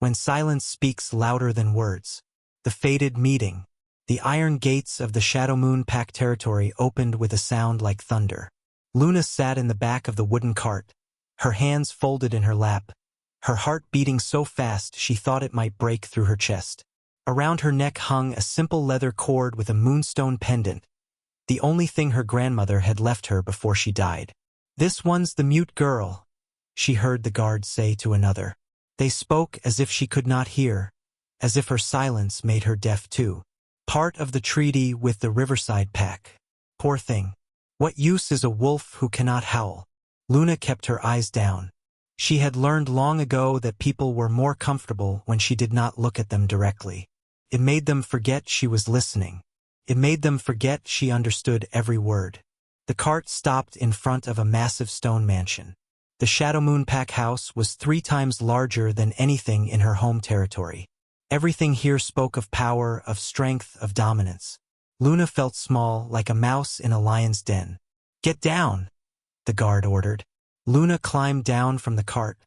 When silence speaks louder than words. The fated meeting. The iron gates of the Shadow Moon Pack territory opened with a sound like thunder. Luna sat in the back of the wooden cart, her hands folded in her lap, her heart beating so fast she thought it might break through her chest. Around her neck hung a simple leather cord with a moonstone pendant, the only thing her grandmother had left her before she died. "This one's the mute girl," she heard the guard say to another. They spoke as if she could not hear, as if her silence made her deaf too. Part of the treaty with the Riverside Pack. Poor thing. What use is a wolf who cannot howl? Luna kept her eyes down. She had learned long ago that people were more comfortable when she did not look at them directly. It made them forget she was listening. It made them forget she understood every word. The cart stopped in front of a massive stone mansion. The Shadow Moon Pack house was 3 times larger than anything in her home territory. Everything here spoke of power, of strength, of dominance. Luna felt small, like a mouse in a lion's den. "Get down," the guard ordered. Luna climbed down from the cart,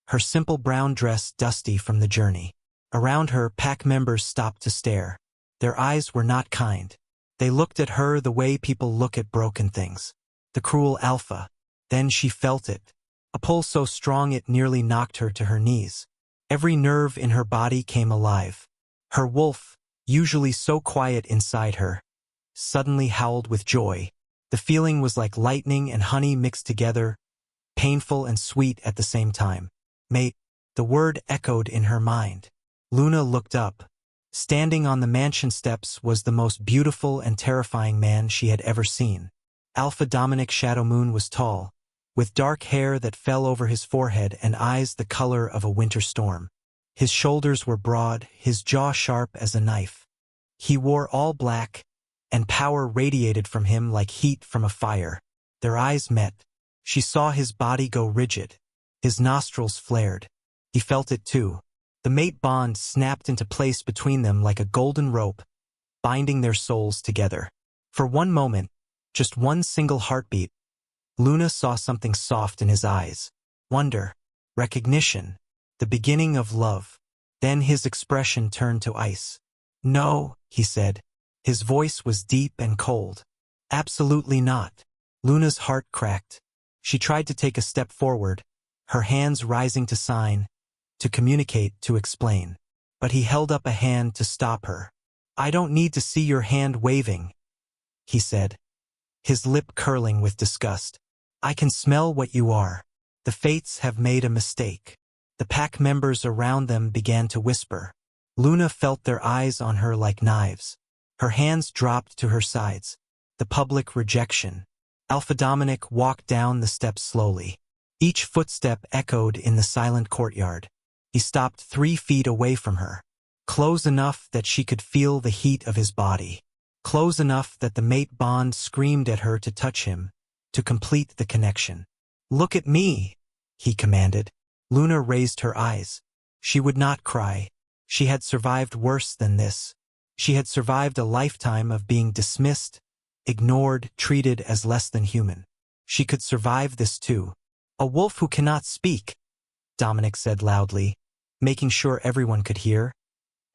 her simple brown dress dusty from the journey. Around her, pack members stopped to stare. Their eyes were not kind. They looked at her the way people look at broken things. The cruel alpha. Then she felt it. A pull so strong it nearly knocked her to her knees. Every nerve in her body came alive. Her wolf, usually so quiet inside her, suddenly howled with joy. The feeling was like lightning and honey mixed together, painful and sweet at the same time. "Mate," the word echoed in her mind. Luna looked up. Standing on the mansion steps was the most beautiful and terrifying man she had ever seen. Alpha Dominic Shadow Moon was tall, with dark hair that fell over his forehead and eyes the color of a winter storm. His shoulders were broad, his jaw sharp as a knife. He wore all black, and power radiated from him like heat from a fire. Their eyes met. She saw his body go rigid. His nostrils flared. He felt it too. The mate bond snapped into place between them like a golden rope, binding their souls together. For one moment, just one single heartbeat, Luna saw something soft in his eyes. Wonder, recognition, the beginning of love. Then his expression turned to ice. "No," he said. His voice was deep and cold. "Absolutely not." Luna's heart cracked. She tried to take a step forward, her hands rising to sign, to communicate, to explain. But he held up a hand to stop her. "I don't need to see your hand waving," he said, his lip curling with disgust. "I can smell what you are. The fates have made a mistake." The pack members around them began to whisper. Luna felt their eyes on her like knives. Her hands dropped to her sides. The public rejection. Alpha Dominic walked down the steps slowly. Each footstep echoed in the silent courtyard. He stopped 3 feet away from her, close enough that she could feel the heat of his body, close enough that the mate bond screamed at her to touch him, to complete the connection. "Look at me," he commanded. Luna raised her eyes. She would not cry. She had survived worse than this. She had survived a lifetime of being dismissed, ignored, treated as less than human. She could survive this too. "A wolf who cannot speak," Dominic said loudly, making sure everyone could hear,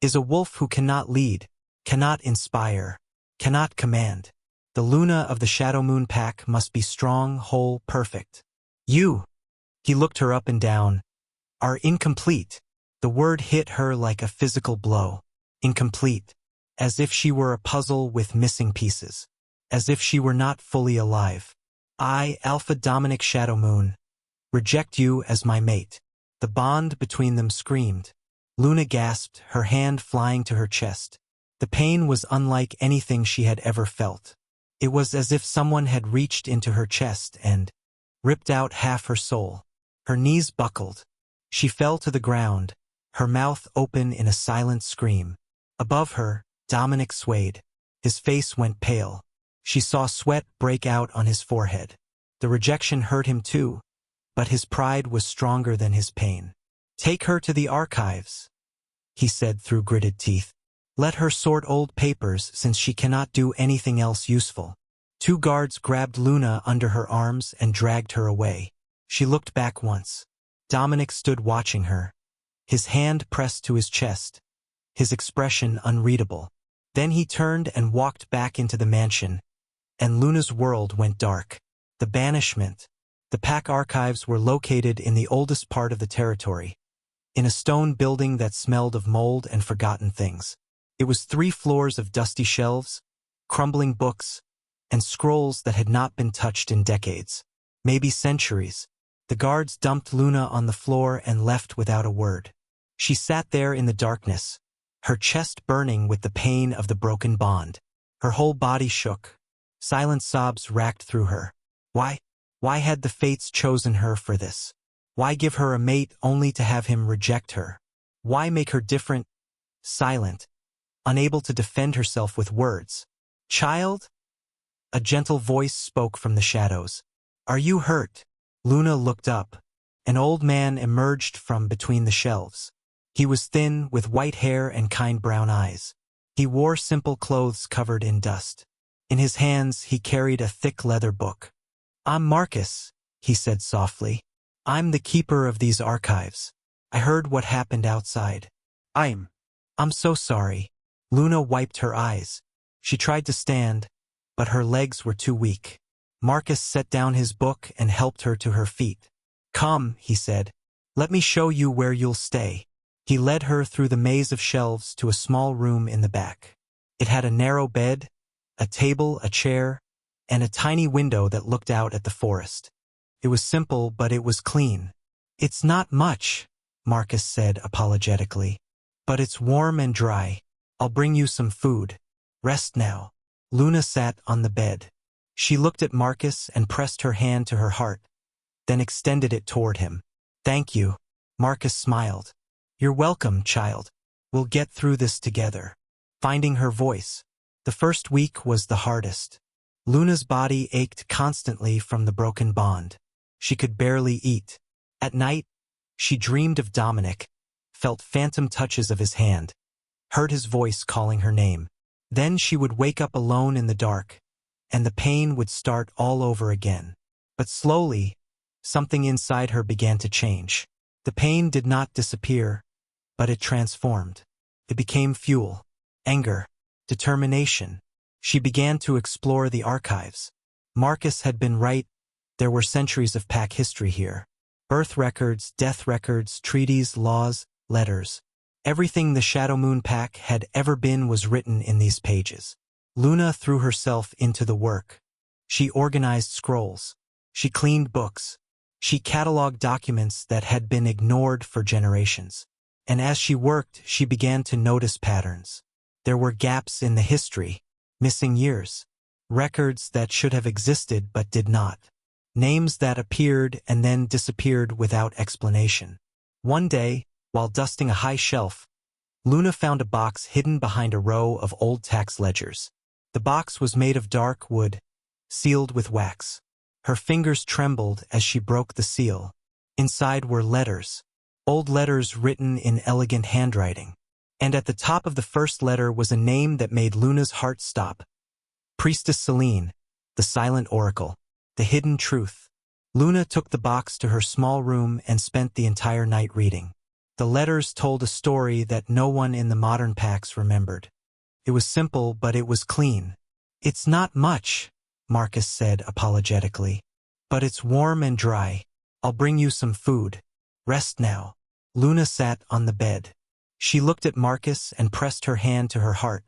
"is a wolf who cannot lead, cannot inspire, cannot command. The Luna of the Shadow Moon Pack must be strong, whole, perfect. You," he looked her up and down, "are incomplete." The word hit her like a physical blow. Incomplete. As if she were a puzzle with missing pieces. As if she were not fully alive. "I, Alpha Dominic Shadow Moon, reject you as my mate." The bond between them screamed. Luna gasped, her hand flying to her chest. The pain was unlike anything she had ever felt. It was as if someone had reached into her chest and ripped out half her soul. Her knees buckled. She fell to the ground, her mouth open in a silent scream. Above her, Dominic swayed. His face went pale. She saw sweat break out on his forehead. The rejection hurt him too, but his pride was stronger than his pain. "Take her to the archives," he said through gritted teeth. "Let her sort old papers since she cannot do anything else useful." 2 guards grabbed Luna under her arms and dragged her away. She looked back once. Dominic stood watching her, his hand pressed to his chest, his expression unreadable. Then he turned and walked back into the mansion, and Luna's world went dark. The banishment. The pack archives were located in the oldest part of the territory, in a stone building that smelled of mold and forgotten things. It was 3 floors of dusty shelves, crumbling books, and scrolls that had not been touched in decades, maybe centuries. The guards dumped Luna on the floor and left without a word. She sat there in the darkness, her chest burning with the pain of the broken bond. Her whole body shook. Silent sobs racked through her. Why had the fates chosen her for this? Why give her a mate only to have him reject her? Why make her different, silent, unable to defend herself with words? Child? A gentle voice spoke from the shadows. Are you hurt? Luna looked up. An old man emerged from between the shelves. He was thin, with white hair and kind brown eyes. He wore simple clothes covered in dust. In his hands he carried a thick leather book. I'm Marcus, he said softly. I'm the keeper of these archives. I heard what happened outside. I'm so sorry. Luna wiped her eyes. She tried to stand, but her legs were too weak. Marcus set down his book and helped her to her feet. Come, he said. Let me show you where you'll stay. He led her through the maze of shelves to a small room in the back. It had a narrow bed, a table, a chair, and a tiny window that looked out at the forest. It was simple, but it was clean. It's not much, Marcus said apologetically, but it's warm and dry. I'll bring you some food. Rest now. Luna sat on the bed. She looked at Marcus and pressed her hand to her heart, then extended it toward him. Thank you. Marcus smiled. You're welcome, child. We'll get through this together. Finding her voice. The first week was the hardest. Luna's body ached constantly from the broken bond. She could barely eat. At night, she dreamed of Dominic, felt phantom touches of his hand, heard his voice calling her name. Then she would wake up alone in the dark, and the pain would start all over again. But slowly, something inside her began to change. The pain did not disappear, but it transformed. It became fuel, anger, determination. She began to explore the archives. Marcus had been right. There were centuries of pack history here. Birth records, death records, treaties, laws, letters. Everything the Shadow Moon Pack had ever been was written in these pages. Luna threw herself into the work. She organized scrolls. She cleaned books. She cataloged documents that had been ignored for generations. And as she worked, she began to notice patterns. There were gaps in the history, missing years, records that should have existed but did not, names that appeared and then disappeared without explanation. One day, while dusting a high shelf, Luna found a box hidden behind a row of old tax ledgers. The box was made of dark wood, sealed with wax. Her fingers trembled as she broke the seal. Inside were letters, old letters written in elegant handwriting. And at the top of the first letter was a name that made Luna's heart stop. Priestess Selene, the silent oracle, the hidden truth. Luna took the box to her small room and spent the entire night reading. The letters told a story that no one in the modern packs remembered. It was simple, but it was clean. It's not much, Marcus said apologetically, but it's warm and dry. I'll bring you some food. Rest now. Luna sat on the bed. She looked at Marcus and pressed her hand to her heart,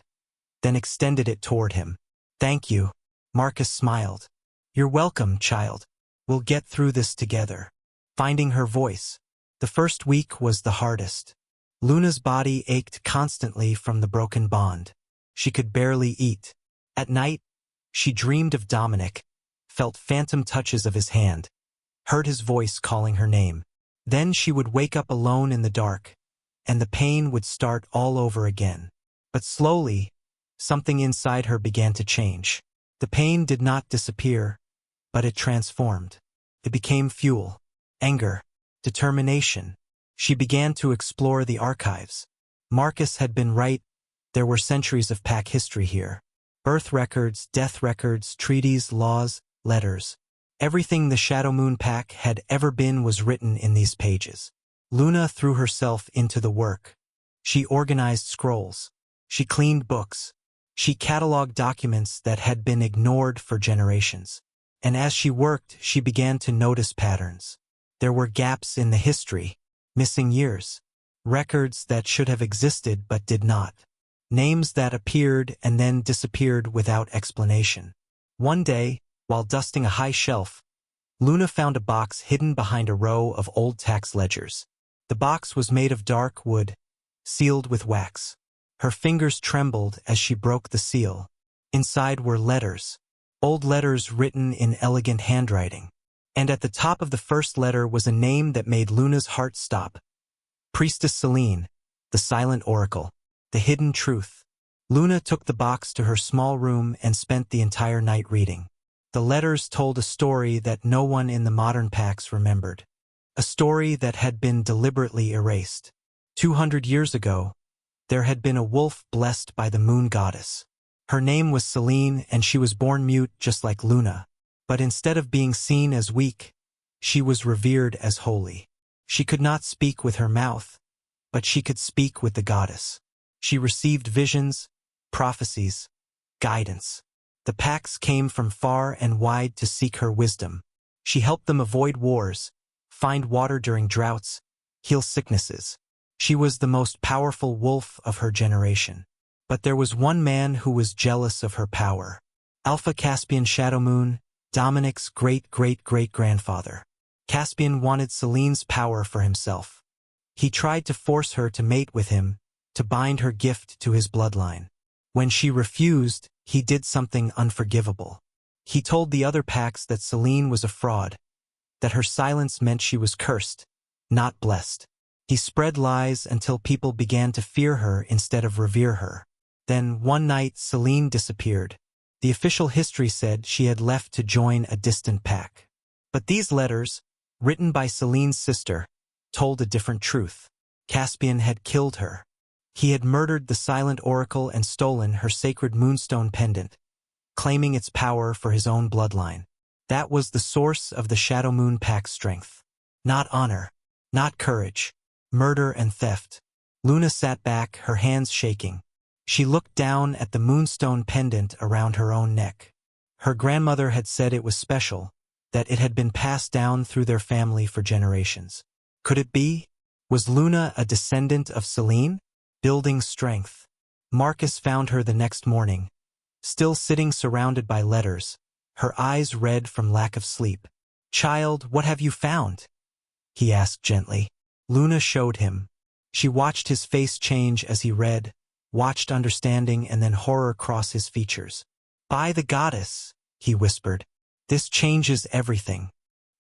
then extended it toward him. Thank you. Marcus smiled. You're welcome, child. We'll get through this together. Finding her voice. The first week was the hardest. Luna's body ached constantly from the broken bond. She could barely eat. At night, she dreamed of Dominic, felt phantom touches of his hand, heard his voice calling her name. Then she would wake up alone in the dark, and the pain would start all over again. But slowly, something inside her began to change. The pain did not disappear, but it transformed. It became fuel, anger, determination. She began to explore the archives. Marcus had been right. There were centuries of pack history here. Birth records, death records, treaties, laws, letters. Everything the Shadow Moon Pack had ever been was written in these pages. Luna threw herself into the work. She organized scrolls. She cleaned books. She cataloged documents that had been ignored for generations. And as she worked, she began to notice patterns. There were gaps in the history, missing years, records that should have existed but did not, names that appeared and then disappeared without explanation. One day, while dusting a high shelf, Luna found a box hidden behind a row of old tax ledgers. The box was made of dark wood, sealed with wax. Her fingers trembled as she broke the seal. Inside were letters, old letters written in elegant handwriting. And at the top of the first letter was a name that made Luna's heart stop. Priestess Selene, the silent oracle, the hidden truth. Luna took the box to her small room and spent the entire night reading. The letters told a story that no one in the modern packs remembered. A story that had been deliberately erased. 200 years ago, there had been a wolf blessed by the moon goddess. Her name was Selene, and she was born mute just like Luna. But instead of being seen as weak, she was revered as holy. She could not speak with her mouth, but she could speak with the goddess. She received visions, prophecies, guidance. The packs came from far and wide to seek her wisdom. She helped them avoid wars, find water during droughts, heal sicknesses. She was the most powerful wolf of her generation. But there was one man who was jealous of her power. Alpha Caspian Shadow Moon, Dominic's great-great-great-grandfather. Caspian wanted Selene's power for himself. He tried to force her to mate with him, to bind her gift to his bloodline. When she refused, he did something unforgivable. He told the other packs that Selene was a fraud, that her silence meant she was cursed, not blessed. He spread lies until people began to fear her instead of revere her. Then, one night, Selene disappeared. The official history said she had left to join a distant pack. But these letters, written by Selene's sister, told a different truth. Caspian had killed her. He had murdered the silent oracle and stolen her sacred moonstone pendant, claiming its power for his own bloodline. That was the source of the Shadow Moon Pack's strength. Not honor, not courage, murder and theft. Luna sat back, her hands shaking. She looked down at the moonstone pendant around her own neck. Her grandmother had said it was special, that it had been passed down through their family for generations. Could it be? Was Luna a descendant of Selene? Building strength. Marcus found her the next morning, still sitting surrounded by letters, her eyes red from lack of sleep. "Child, what have you found?" he asked gently. Luna showed him. She watched his face change as he read, watched understanding and then horror cross his features. "By the goddess," he whispered, "this changes everything."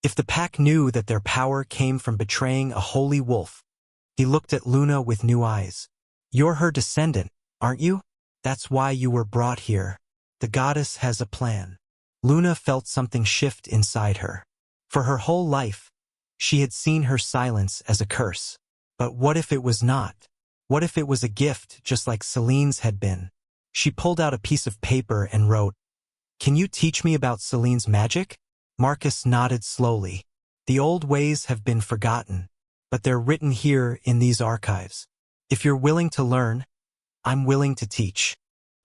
If the pack knew that their power came from betraying a holy wolf, he looked at Luna with new eyes. "You're her descendant, aren't you? That's why you were brought here. The goddess has a plan." Luna felt something shift inside her. For her whole life, she had seen her silence as a curse. But what if it was not? What if it was a gift just like Selene's had been? She pulled out a piece of paper and wrote, "Can you teach me about Selene's magic?" Marcus nodded slowly. "The old ways have been forgotten, but they're written here in these archives. If you're willing to learn, I'm willing to teach."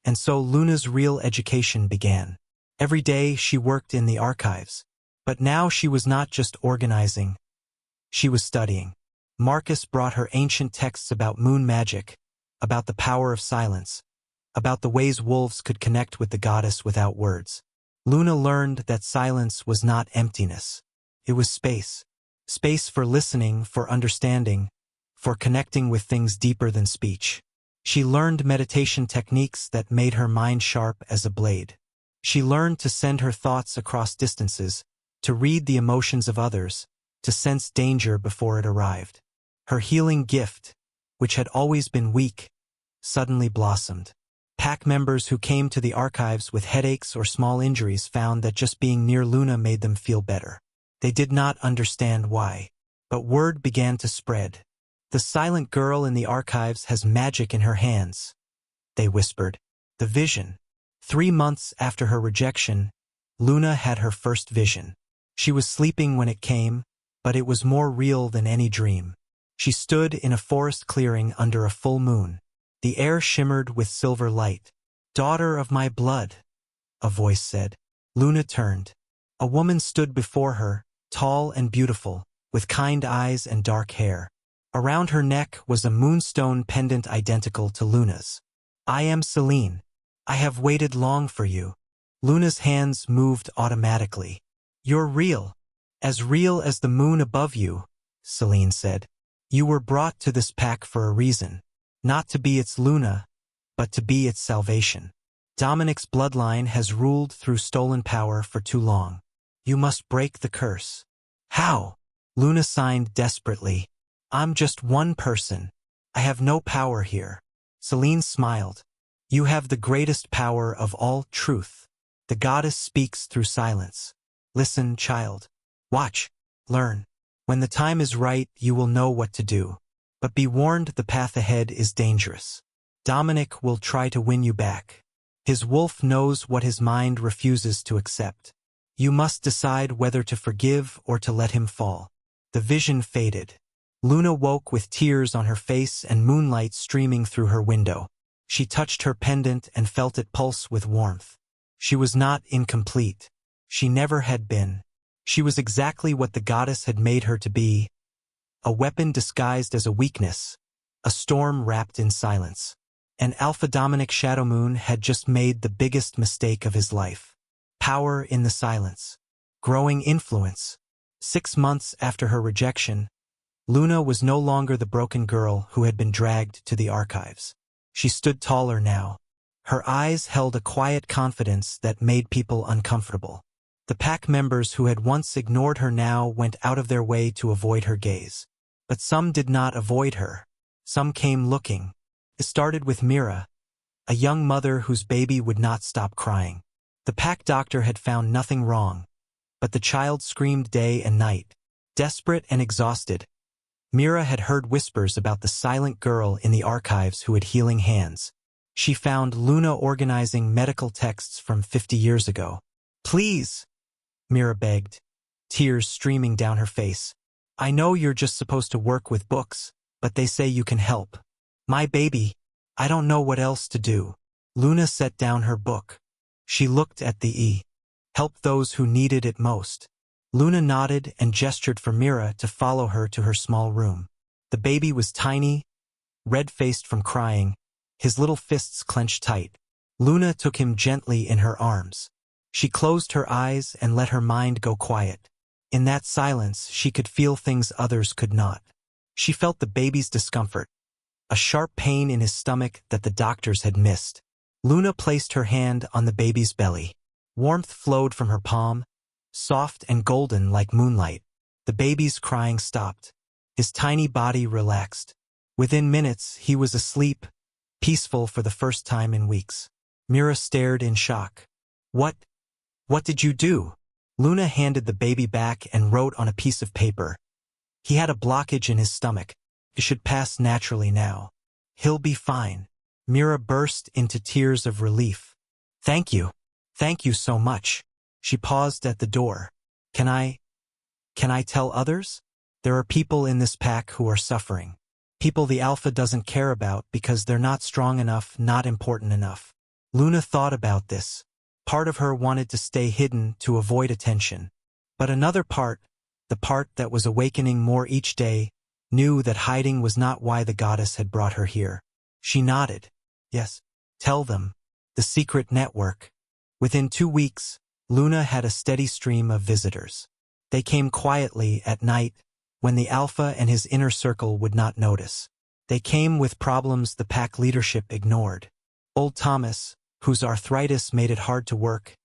And so Luna's real education began. Every day she worked in the archives. But now she was not just organizing. She was studying. Marcus brought her ancient texts about moon magic, about the power of silence, about the ways wolves could connect with the goddess without words. Luna learned that silence was not emptiness. It was space. Space for listening, for understanding, for connecting with things deeper than speech. She learned meditation techniques that made her mind sharp as a blade. She learned to send her thoughts across distances, to read the emotions of others, to sense danger before it arrived. Her healing gift, which had always been weak, suddenly blossomed. Pack members who came to the archives with headaches or small injuries found that just being near Luna made them feel better. They did not understand why, but word began to spread. "The silent girl in the archives has magic in her hands," they whispered. The vision. 3 months after her rejection, Luna had her first vision. She was sleeping when it came, but it was more real than any dream. She stood in a forest clearing under a full moon. The air shimmered with silver light. "Daughter of my blood," a voice said. Luna turned. A woman stood before her, tall and beautiful, with kind eyes and dark hair. Around her neck was a moonstone pendant identical to Luna's. "I am Celine. I have waited long for you." Luna's hands moved automatically. "You're real. As real as the moon above you," Celine said. "You were brought to this pack for a reason. Not to be its Luna, but to be its salvation. Dominic's bloodline has ruled through stolen power for too long. You must break the curse." "How?" Luna signed desperately. "I'm just one person. I have no power here." Celine smiled. "You have the greatest power of all, truth. The goddess speaks through silence. Listen, child. Watch. Learn. When the time is right, you will know what to do. But be warned, the path ahead is dangerous. Dominic will try to win you back. His wolf knows what his mind refuses to accept. You must decide whether to forgive or to let him fall." The vision faded. Luna woke with tears on her face and moonlight streaming through her window. She touched her pendant and felt it pulse with warmth. She was not incomplete. She never had been. She was exactly what the goddess had made her to be. A weapon disguised as a weakness. A storm wrapped in silence. And Alpha Dominic Shadowmoon had just made the biggest mistake of his life. Power in the silence. Growing influence. 6 months after her rejection, Luna was no longer the broken girl who had been dragged to the archives. She stood taller now. Her eyes held a quiet confidence that made people uncomfortable. The pack members who had once ignored her now went out of their way to avoid her gaze. But some did not avoid her. Some came looking. It started with Mira, a young mother whose baby would not stop crying. The pack doctor had found nothing wrong, but the child screamed day and night. Desperate and exhausted, Mira had heard whispers about the silent girl in the archives who had healing hands. She found Luna organizing medical texts from 50 years ago. "Please," Mira begged, tears streaming down her face. "I know you're just supposed to work with books, but they say you can help. My baby, I don't know what else to do." Luna set down her book. She looked at the E. "Help those who needed it most." Luna nodded and gestured for Mira to follow her to her small room. The baby was tiny, red-faced from crying, his little fists clenched tight. Luna took him gently in her arms. She closed her eyes and let her mind go quiet. In that silence, she could feel things others could not. She felt the baby's discomfort, a sharp pain in his stomach that the doctors had missed. Luna placed her hand on the baby's belly. Warmth flowed from her palm, soft and golden like moonlight. The baby's crying stopped. His tiny body relaxed. Within minutes, he was asleep, peaceful for the first time in weeks. Mira stared in shock. What did you do?" Luna handed the baby back and wrote on a piece of paper. "He had a blockage in his stomach. It should pass naturally now. He'll be fine." Mira burst into tears of relief. Thank you so much." She paused at the door. Can I tell others? There are people in this pack who are suffering. People the Alpha doesn't care about because they're not strong enough, not important enough." Luna thought about this. Part of her wanted to stay hidden to avoid attention. But another part, the part that was awakening more each day, knew that hiding was not why the goddess had brought her here. She nodded. "Yes, tell them. The secret network." Within 2 weeks, Luna had a steady stream of visitors. They came quietly at night, when the Alpha and his inner circle would not notice. They came with problems the pack leadership ignored. Old Thomas, whose arthritis made it hard to work,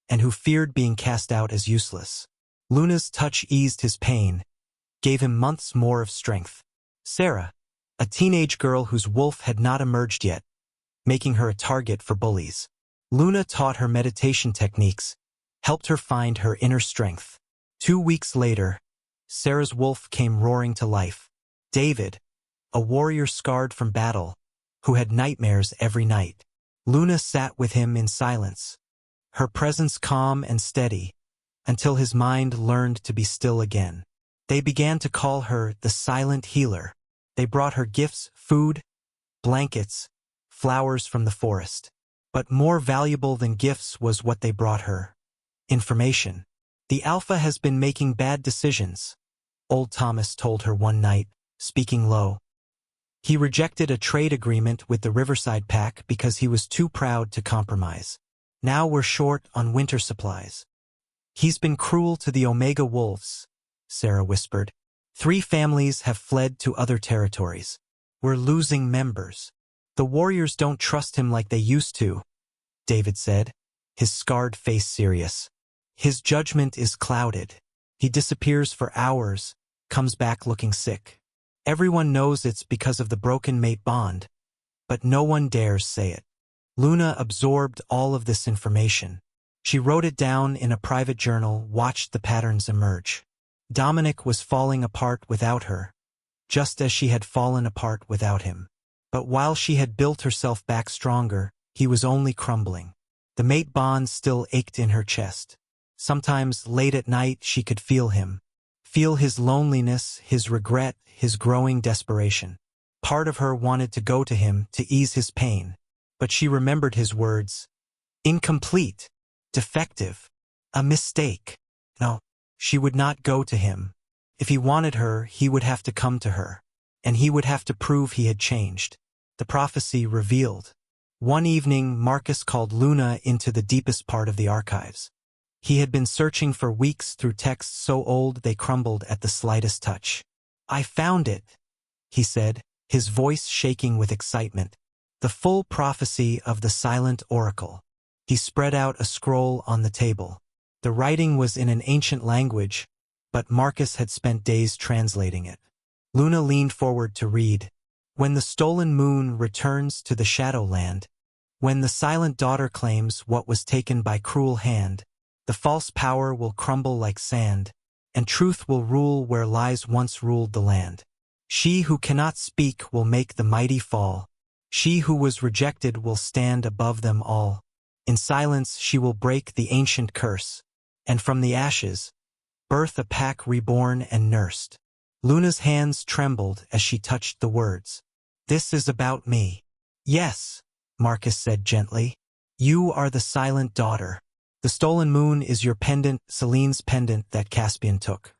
and who feared being cast out as useless. Luna's touch eased his pain, gave him months more of strength. Sarah, a teenage girl whose wolf had not emerged yet, making her a target for bullies. Luna taught her meditation techniques, helped her find her inner strength. 2 weeks later, Sarah's wolf came roaring to life. David, a warrior scarred from battle, who had nightmares every night. Luna sat with him in silence, her presence calm and steady, until his mind learned to be still again. They began to call her the silent healer. They brought her gifts, food, blankets, flowers from the forest. But more valuable than gifts was what they brought her: information. The Alpha has been making bad decisions, old Thomas told her one night, speaking low. He rejected a trade agreement with the Riverside Pack because he was too proud to compromise. Now we're short on winter supplies. He's been cruel to the Omega Wolves, Sarah whispered. 3 families have fled to other territories. We're losing members. The warriors don't trust him like they used to, David said, his scarred face serious. His judgment is clouded. He disappears for hours, comes back looking sick. Everyone knows it's because of the broken mate bond, but no one dares say it. Luna absorbed all of this information. She wrote it down in a private journal, watched the patterns emerge. Dominic was falling apart without her, just as she had fallen apart without him. But while she had built herself back stronger, he was only crumbling. The mate bond still ached in her chest. Sometimes late at night she could feel him. Feel his loneliness, his regret, his growing desperation. Part of her wanted to go to him to ease his pain, but she remembered his words. Incomplete. Defective. A mistake. No, she would not go to him. If he wanted her, he would have to come to her, and he would have to prove he had changed. The prophecy revealed. One evening, Marcus called Luna into the deepest part of the archives. He had been searching for weeks through texts so old they crumbled at the slightest touch. I found it, he said, his voice shaking with excitement. The full prophecy of the silent oracle. He spread out a scroll on the table. The writing was in an ancient language, but Marcus had spent days translating it. Luna leaned forward to read. When the stolen moon returns to the Shadowland, when the silent daughter claims what was taken by cruel hand, the false power will crumble like sand, and truth will rule where lies once ruled the land. She who cannot speak will make the mighty fall. She who was rejected will stand above them all. In silence she will break the ancient curse, and from the ashes, birth a pack reborn and nursed. Luna's hands trembled as she touched the words. This is about me. Yes, Marcus said gently. You are the silent daughter. The stolen moon is your pendant, Celine's pendant that Caspian took.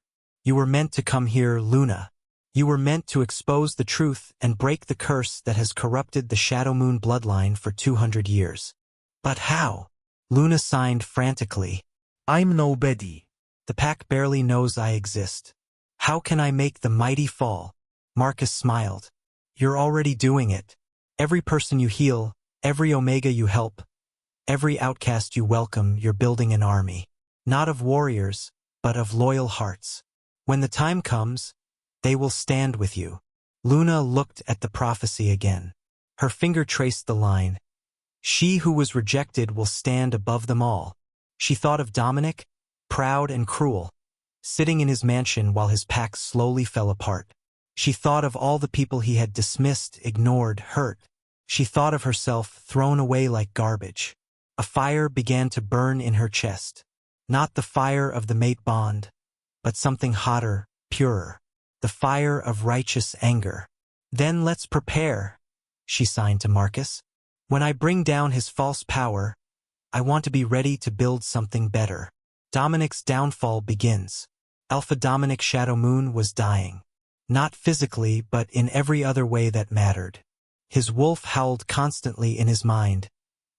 You were meant to come here, Luna. You were meant to expose the truth and break the curse that has corrupted the Shadow Moon bloodline for 200 years. But how? Luna signed frantically. I'm nobody. The pack barely knows I exist. How can I make the mighty fall? Marcus smiled. You're already doing it. Every person you heal, every Omega you help, every outcast you welcome, you're building an army. Not of warriors, but of loyal hearts. When the time comes, they will stand with you. Luna looked at the prophecy again. Her finger traced the line. She who was rejected will stand above them all. She thought of Dominic, proud and cruel, sitting in his mansion while his pack slowly fell apart. She thought of all the people he had dismissed, ignored, hurt. She thought of herself thrown away like garbage. A fire began to burn in her chest. Not the fire of the mate bond, but something hotter, purer. The fire of righteous anger. Then let's prepare, she signed to Marcus. When I bring down his false power, I want to be ready to build something better. Dominic's downfall begins. Alpha Dominic Shadow Moon was dying. Not physically, but in every other way that mattered. His wolf howled constantly in his mind,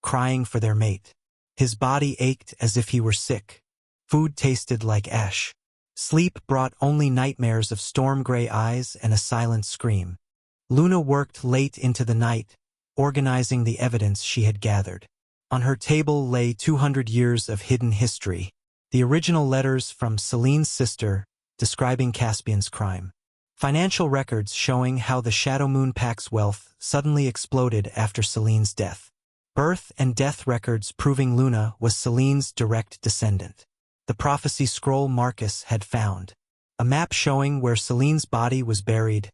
crying for their mate. His body ached as if he were sick. Food tasted like ash. Sleep brought only nightmares of storm-gray eyes and a silent scream. Luna worked late into the night, organizing the evidence she had gathered. On her table lay 200 years of hidden history, the original letters from Celine's sister describing Caspian's crime. Financial records showing how the Shadow Moon Pack's wealth suddenly exploded after Celine's death. Birth and death records proving Luna was Celine's direct descendant. The prophecy scroll Marcus had found. A map showing where Celine's body was buried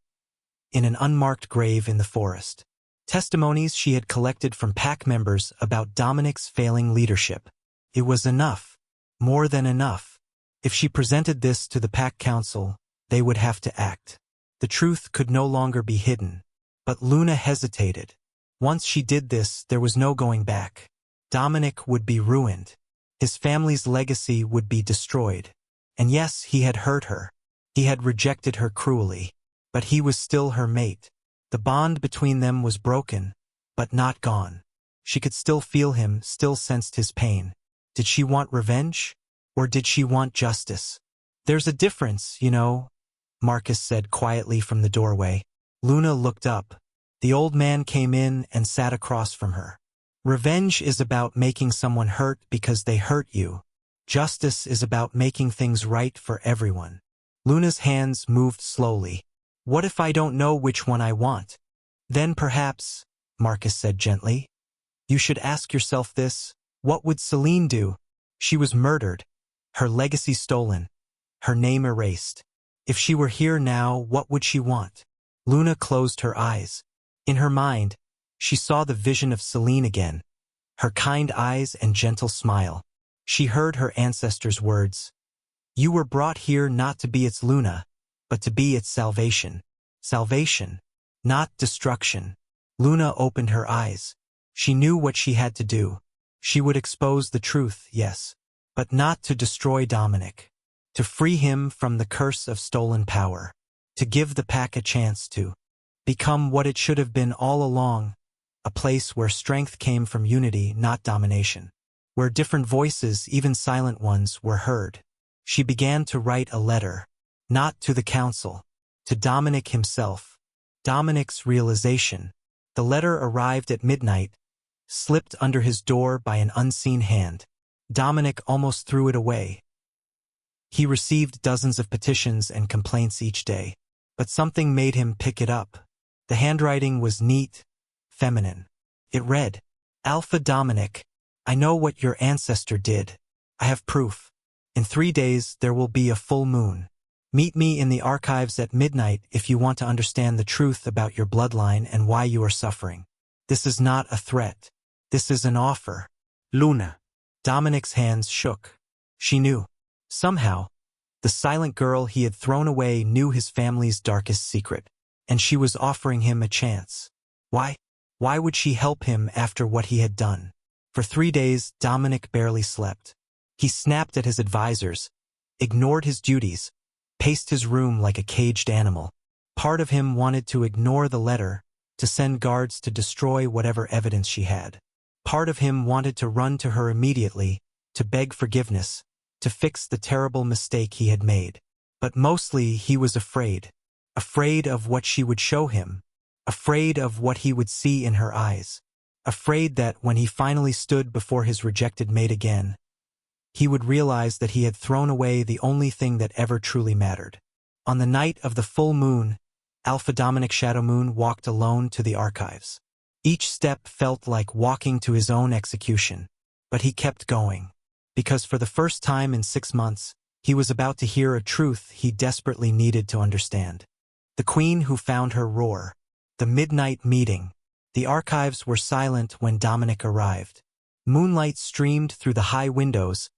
in an unmarked grave in the forest. Testimonies she had collected from pack members about Dominic's failing leadership. It was enough. More than enough. If she presented this to the pack council, they would have to act. The truth could no longer be hidden. But Luna hesitated. Once she did this, there was no going back. Dominic would be ruined. His family's legacy would be destroyed. And yes, he had hurt her. He had rejected her cruelly. But he was still her mate. The bond between them was broken, but not gone. She could still feel him, still sensed his pain. Did she want revenge? Or did she want justice? There's a difference, you know, Marcus said quietly from the doorway. Luna looked up. The old man came in and sat across from her. Revenge is about making someone hurt because they hurt you. Justice is about making things right for everyone. Luna's hands moved slowly. What if I don't know which one I want? Then perhaps, Marcus said gently, you should ask yourself this: what would Celine do? She was murdered, her legacy stolen, her name erased. If she were here now, what would she want? Luna closed her eyes. In her mind, she saw the vision of Celine again, her kind eyes and gentle smile. She heard her ancestors' words. You were brought here not to be its Luna, but to be its salvation. Salvation, not destruction. Luna opened her eyes. She knew what she had to do. She would expose the truth, yes, but not to destroy Dominic. To free him from the curse of stolen power. To give the pack a chance to become what it should have been all along, a place where strength came from unity, not domination. Where different voices, even silent ones, were heard. She began to write a letter, not to the council, to Dominic himself. Dominic's realization. The letter arrived at midnight, slipped under his door by an unseen hand. Dominic almost threw it away. He received dozens of petitions and complaints each day, but something made him pick it up. The handwriting was neat, feminine. It read, Alpha Dominic, I know what your ancestor did. I have proof. In 3 days there will be a full moon. Meet me in the archives at midnight if you want to understand the truth about your bloodline and why you are suffering. This is not a threat. This is an offer. Luna. Dominic's hands shook. She knew. Somehow, the silent girl he had thrown away knew his family's darkest secret, and she was offering him a chance. Why? Why would she help him after what he had done? For 3 days, Dominic barely slept. He snapped at his advisors, ignored his duties, paced his room like a caged animal. Part of him wanted to ignore the letter, to send guards to destroy whatever evidence she had. Part of him wanted to run to her immediately, to beg forgiveness, to fix the terrible mistake he had made. But mostly he was afraid. Afraid of what she would show him. Afraid of what he would see in her eyes. Afraid that when he finally stood before his rejected mate again, he would realize that he had thrown away the only thing that ever truly mattered. On the night of the full moon, Alpha Dominic Shadow Moon walked alone to the archives. Each step felt like walking to his own execution, but he kept going. Because for the first time in 6 months, he was about to hear a truth he desperately needed to understand. The queen who found her roar. The midnight meeting. The archives were silent when Dominic arrived. Moonlight streamed through the high windows,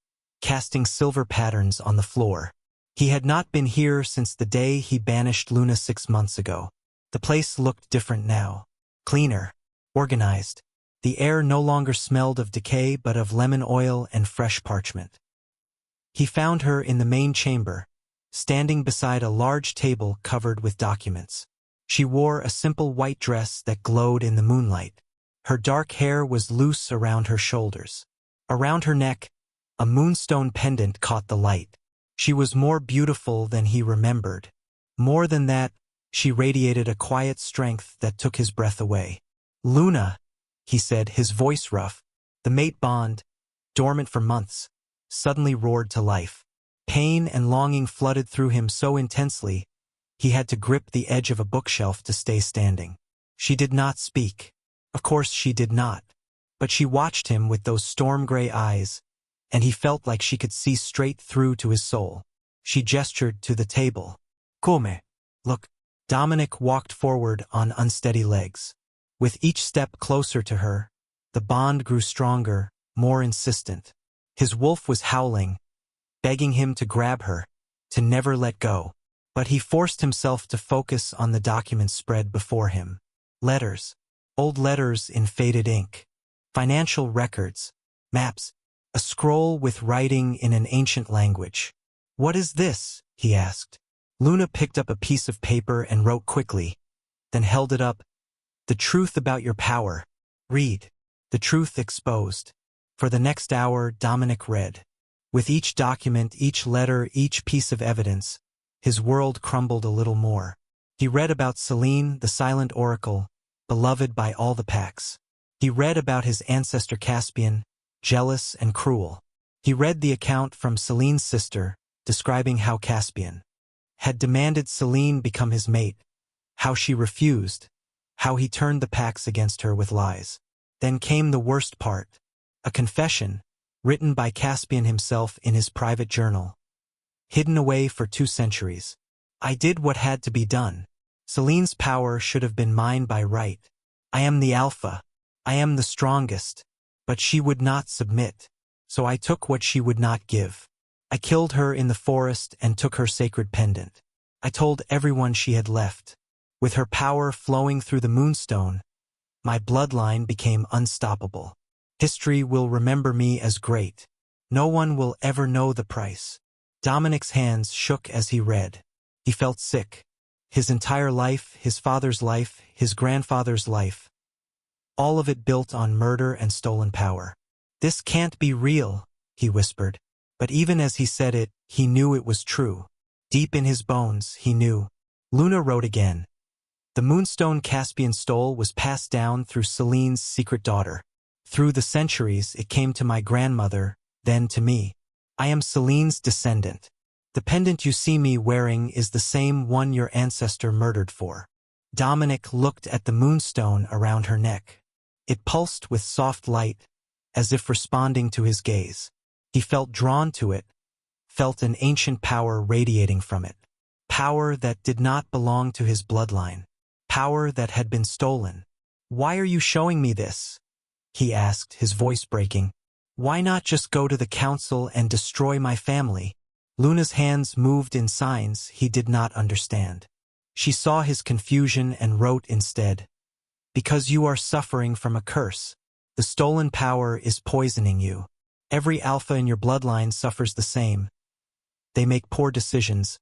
casting silver patterns on the floor. He had not been here since the day he banished Luna 6 months ago. The place looked different now. Cleaner. Organized. The air no longer smelled of decay but of lemon oil and fresh parchment. He found her in the main chamber, standing beside a large table covered with documents. She wore a simple white dress that glowed in the moonlight. Her dark hair was loose around her shoulders. Around her neck, a moonstone pendant caught the light. She was more beautiful than he remembered. More than that, she radiated a quiet strength that took his breath away. Luna, he said, his voice rough. The mate bond, dormant for months, suddenly roared to life. Pain and longing flooded through him so intensely, he had to grip the edge of a bookshelf to stay standing. She did not speak. Of course she did not. But she watched him with those storm-gray eyes, and he felt like she could see straight through to his soul. She gestured to the table. Come. Look. Dominic walked forward on unsteady legs. With each step closer to her, the bond grew stronger, more insistent. His wolf was howling, begging him to grab her, to never let go. But he forced himself to focus on the documents spread before him. Letters. Old letters in faded ink. Financial records. Maps. A scroll with writing in an ancient language. "What is this?" he asked. Luna picked up a piece of paper and wrote quickly, then held it up. "The truth about your power. Read." The truth exposed. For the next hour, Dominic read. With each document, each letter, each piece of evidence, his world crumbled a little more. He read about Selene, the silent oracle, beloved by all the packs. He read about his ancestor Caspian, jealous and cruel. He read the account from Selene's sister, describing how Caspian had demanded Selene become his mate, how she refused, how he turned the packs against her with lies. Then came the worst part, a confession, written by Caspian himself in his private journal. Hidden away for 2 centuries. "I did what had to be done. Selene's power should have been mine by right. I am the alpha. I am the strongest. But she would not submit. So I took what she would not give. I killed her in the forest and took her sacred pendant. I told everyone she had left. With her power flowing through the moonstone, my bloodline became unstoppable. History will remember me as great. No one will ever know the price." Dominic's hands shook as he read. He felt sick. His entire life, his father's life, his grandfather's life. All of it built on murder and stolen power. "This can't be real," he whispered. But even as he said it, he knew it was true. Deep in his bones, he knew. Luna wrote again. "The moonstone Caspian stole was passed down through Selene's secret daughter. Through the centuries, it came to my grandmother, then to me. I am Selene's descendant. The pendant you see me wearing is the same one your ancestor murdered for." Dominic looked at the moonstone around her neck. It pulsed with soft light, as if responding to his gaze. He felt drawn to it, felt an ancient power radiating from it. Power that did not belong to his bloodline. Power that had been stolen. "Why are you showing me this?" he asked, his voice breaking. "Why not just go to the council and destroy my family?" Luna's hands moved in signs he did not understand. She saw his confusion and wrote instead, "Because you are suffering from a curse. The stolen power is poisoning you. Every alpha in your bloodline suffers the same. They make poor decisions.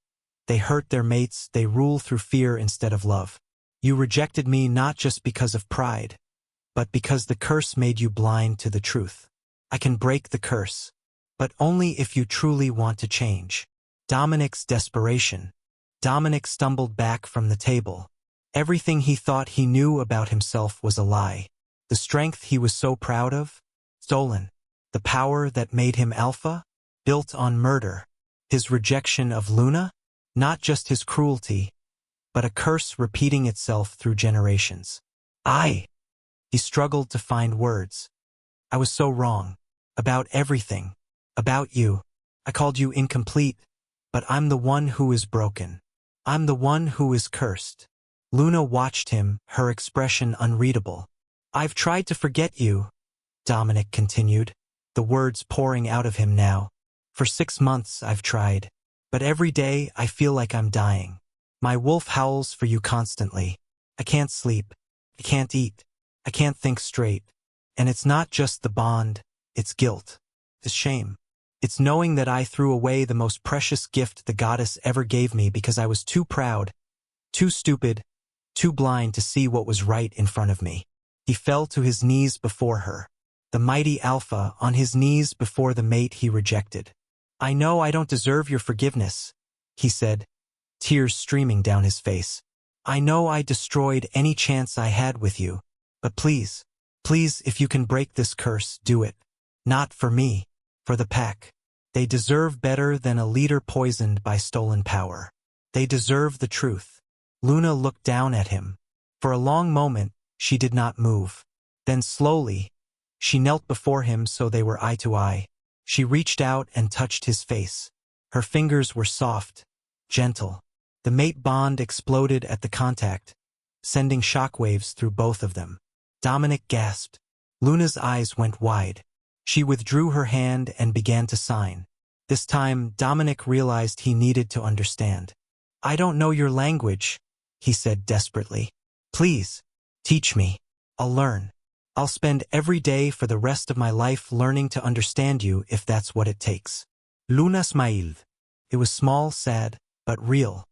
They hurt their mates. They rule through fear instead of love. You rejected me not just because of pride, but because the curse made you blind to the truth. I can break the curse, but only if you truly want to change." Dominic's desperation. Dominic stumbled back from the table. Everything he thought he knew about himself was a lie. The strength he was so proud of? Stolen. The power that made him alpha? Built on murder. His rejection of Luna? Not just his cruelty, but a curse repeating itself through generations. He struggled to find words. "I was so wrong. About everything. About you. I called you incomplete, but I'm the one who is broken. I'm the one who is cursed." Luna watched him, her expression unreadable. "I've tried to forget you," Dominic continued, the words pouring out of him now. "For 6 months I've tried, but every day I feel like I'm dying. My wolf howls for you constantly. I can't sleep. I can't eat. I can't think straight. And it's not just the bond, it's guilt. It's shame. It's knowing that I threw away the most precious gift the goddess ever gave me because I was too proud, too stupid, too blind to see what was right in front of me." He fell to his knees before her. The mighty alpha on his knees before the mate he rejected. "I know I don't deserve your forgiveness," he said, tears streaming down his face. "I know I destroyed any chance I had with you, but please, please, if you can break this curse, do it. Not for me, for the pack. They deserve better than a leader poisoned by stolen power. They deserve the truth." Luna looked down at him. For a long moment, she did not move. Then slowly, she knelt before him so they were eye to eye. She reached out and touched his face. Her fingers were soft, gentle. The mate bond exploded at the contact, sending shockwaves through both of them. Dominic gasped. Luna's eyes went wide. She withdrew her hand and began to sign. This time, Dominic realized he needed to understand. I don't know your language, he said desperately. Please, teach me. I'll learn. I'll spend every day for the rest of my life learning to understand you if that's what it takes. Luna smiled. It was small, sad, but real.